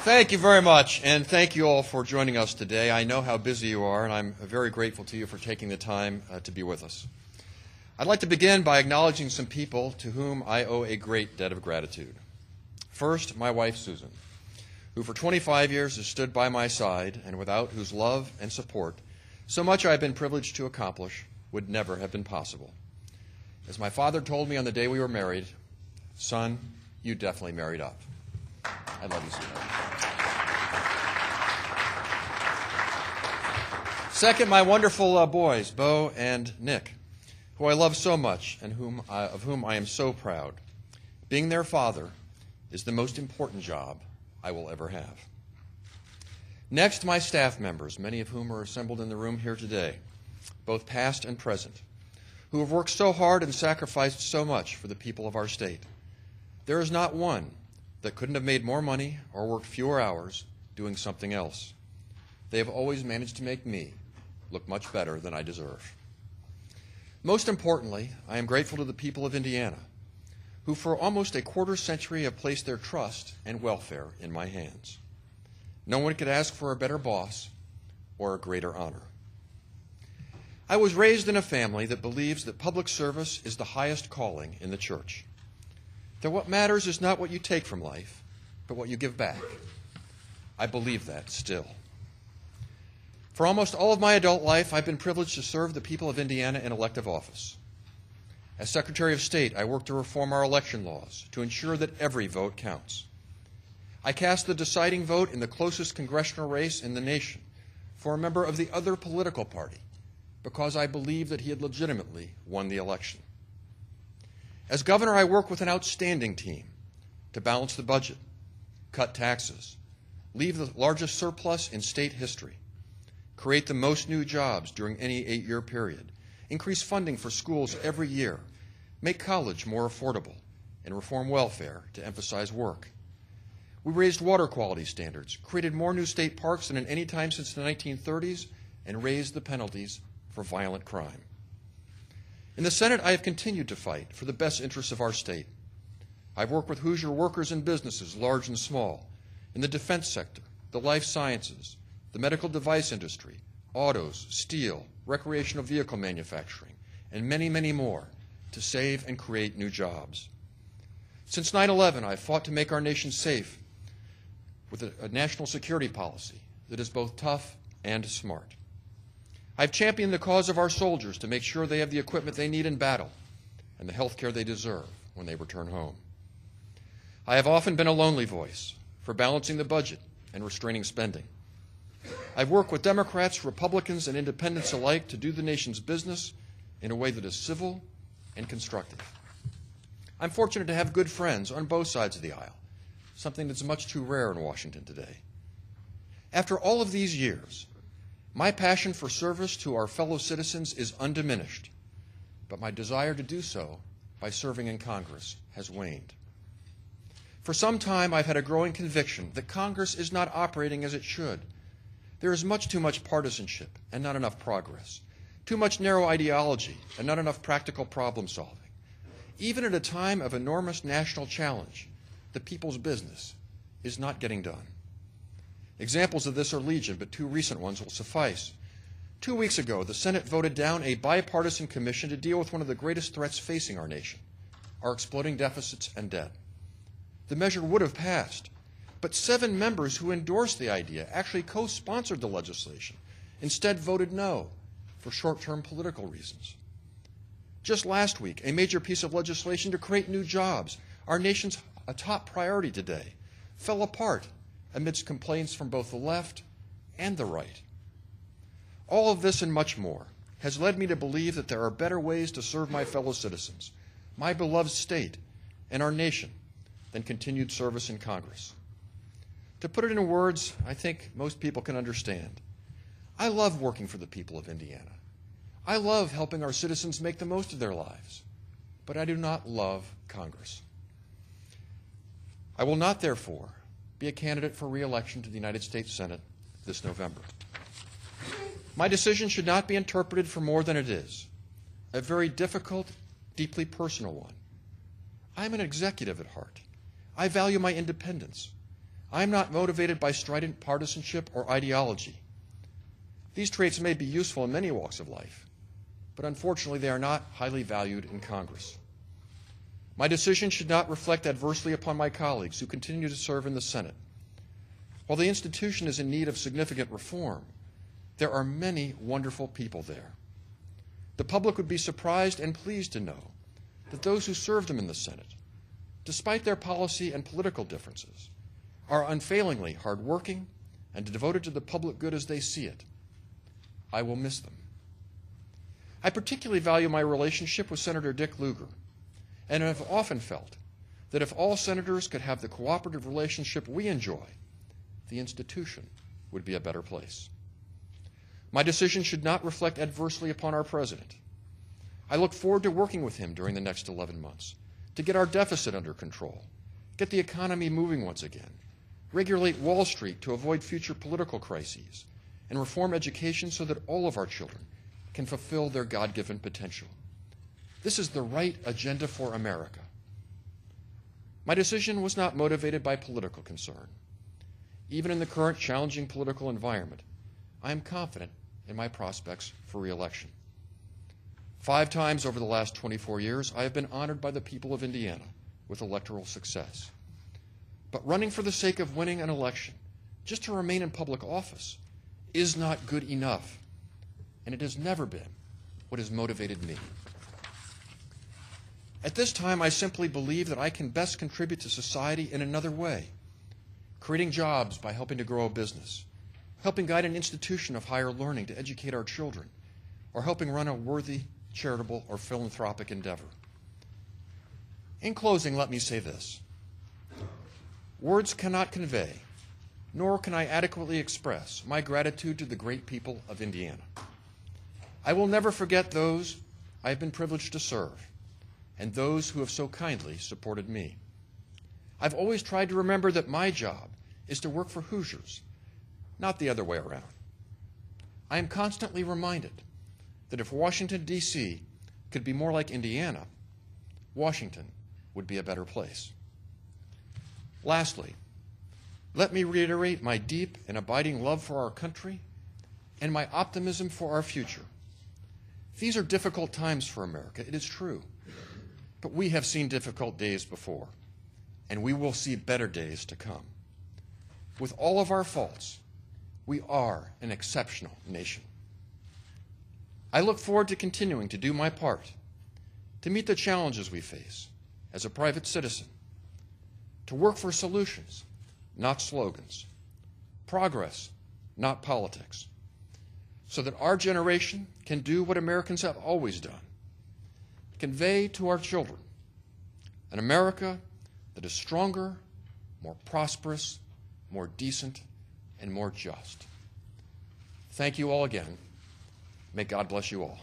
Thank you very much, and thank you all for joining us today. I know how busy you are, and I'm very grateful to you for taking the time to be with us. I'd like to begin by acknowledging some people to whom I owe a great debt of gratitude. First, my wife, Susan, who for 25 years has stood by my side and without whose love and support so much I've been privileged to accomplish would never have been possible. As my father told me on the day we were married, "Son, you definitely married up." I love you, Susan. Second, my wonderful boys, Bo and Nick, who I love so much and of whom I am so proud. Being their father is the most important job I will ever have. Next, my staff members, many of whom are assembled in the room here today, both past and present, who have worked so hard and sacrificed so much for the people of our state. There is not one that couldn't have made more money or worked fewer hours doing something else. They have always managed to make me look much better than I deserve. Most importantly, I am grateful to the people of Indiana, who for almost a quarter century have placed their trust and welfare in my hands. No one could ask for a better boss or a greater honor. I was raised in a family that believes that public service is the highest calling in the church. That what matters is not what you take from life, but what you give back. I believe that still. For almost all of my adult life, I've been privileged to serve the people of Indiana in elective office. As Secretary of State, I worked to reform our election laws to ensure that every vote counts. I cast the deciding vote in the closest congressional race in the nation for a member of the other political party because I believed that he had legitimately won the election. As governor, I work with an outstanding team to balance the budget, cut taxes, leave the largest surplus in state history, create the most new jobs during any 8-year period, increase funding for schools every year, make college more affordable, and reform welfare to emphasize work. We raised water quality standards, created more new state parks than at any time since the 1930s, and raised the penalties for violent crime. In the Senate, I have continued to fight for the best interests of our state. I've worked with Hoosier workers and businesses, large and small, in the defense sector, the life sciences, the medical device industry, autos, steel, recreational vehicle manufacturing, and many, many more to save and create new jobs. Since 9/11, I've fought to make our nation safe with a national security policy that is both tough and smart. I've championed the cause of our soldiers to make sure they have the equipment they need in battle and the health care they deserve when they return home. I have often been a lonely voice for balancing the budget and restraining spending. I've worked with Democrats, Republicans, and independents alike to do the nation's business in a way that is civil and constructive. I'm fortunate to have good friends on both sides of the aisle, something that's much too rare in Washington today. After all of these years, my passion for service to our fellow citizens is undiminished, but my desire to do so by serving in Congress has waned. For some time, I've had a growing conviction that Congress is not operating as it should. There is much too much partisanship and not enough progress, too much narrow ideology and not enough practical problem solving. Even at a time of enormous national challenge, the people's business is not getting done. Examples of this are legion, but 2 recent ones will suffice. 2 weeks ago, the Senate voted down a bipartisan commission to deal with one of the greatest threats facing our nation, our exploding deficits and debt. The measure would have passed, but 7 members who endorsed the idea actually co-sponsored the legislation, instead voted no for short-term political reasons. Just last week, a major piece of legislation to create new jobs, our nation's a top priority today, fell apart amidst complaints from both the left and the right. All of this and much more has led me to believe that there are better ways to serve my fellow citizens, my beloved state, and our nation than continued service in Congress. To put it in words I think most people can understand, I love working for the people of Indiana. I love helping our citizens make the most of their lives, but I do not love Congress. I will not, therefore, be a candidate for re-election to the United States Senate this November. My decision should not be interpreted for more than it is, a very difficult, deeply personal one. I'm an executive at heart. I value my independence. I am not motivated by strident partisanship or ideology. These traits may be useful in many walks of life, but unfortunately they are not highly valued in Congress. My decision should not reflect adversely upon my colleagues who continue to serve in the Senate. While the institution is in need of significant reform, there are many wonderful people there. The public would be surprised and pleased to know that those who serve them in the Senate, despite their policy and political differences, are unfailingly hardworking and devoted to the public good as they see it. I will miss them. I particularly value my relationship with Senator Dick Lugar, and have often felt that if all senators could have the cooperative relationship we enjoy, the institution would be a better place. My decision should not reflect adversely upon our president. I look forward to working with him during the next 11 months to get our deficit under control, get the economy moving once again, regulate Wall Street to avoid future political crises, and reform education so that all of our children can fulfill their God-given potential. This is the right agenda for America. My decision was not motivated by political concern. Even in the current challenging political environment, I am confident in my prospects for re-election. 5 times over the last 24 years, I have been honored by the people of Indiana with electoral success. But running for the sake of winning an election, just to remain in public office, is not good enough, and it has never been what has motivated me. At this time, I simply believe that I can best contribute to society in another way, creating jobs by helping to grow a business, helping guide an institution of higher learning to educate our children, or helping run a worthy, charitable, or philanthropic endeavor. In closing, let me say this. Words cannot convey, nor can I adequately express my gratitude to the great people of Indiana. I will never forget those I have been privileged to serve, and those who have so kindly supported me. I've always tried to remember that my job is to work for Hoosiers, not the other way around. I am constantly reminded that if Washington, D.C. could be more like Indiana, Washington would be a better place. Lastly, let me reiterate my deep and abiding love for our country and my optimism for our future. These are difficult times for America, it is true. But we have seen difficult days before, and we will see better days to come. With all of our faults, we are an exceptional nation. I look forward to continuing to do my part, to meet the challenges we face as a private citizen, to work for solutions, not slogans, progress, not politics, so that our generation can do what Americans have always done, convey to our children an America that is stronger, more prosperous, more decent, and more just. Thank you all again. May God bless you all.